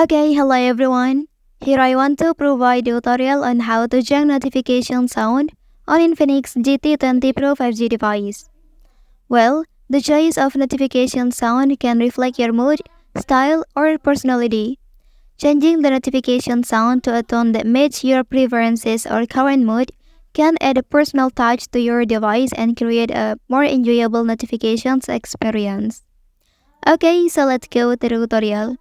Okay, hello everyone. Here I want to provide a tutorial on how to check notification sound on Infinix GT20 Pro 5G device. Well, the choice of notification sound can reflect your mood, style, or personality. Changing the notification sound to a tone that matches your preferences or current mood can add a personal touch to your device and create a more enjoyable notifications experience. Okay, so let's go to the tutorial.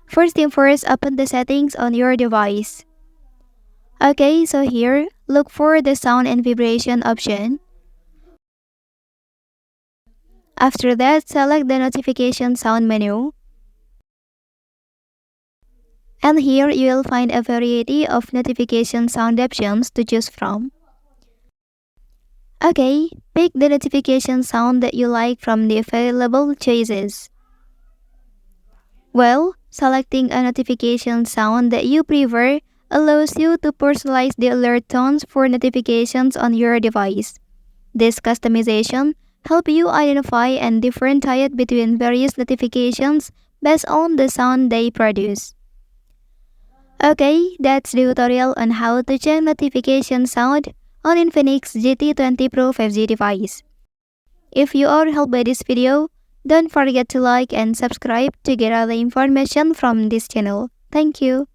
First thing first, open the settings on your device. Okay, so here, look for the sound and vibration option. After that, select the notification sound menu. And here you will find a variety of notification sound options to choose from. Okay, pick the notification sound that you like from the available choices. Well, selecting a notification sound that you prefer allows you to personalize the alert tones for notifications on your device. This customization helps you identify and differentiate between various notifications based on the sound they produce. Okay, that's the tutorial on how to check notification sound on Infinix GT20 Pro 5G device. If you are helped by this video, don't forget to like and subscribe to get other information from this channel. Thank you.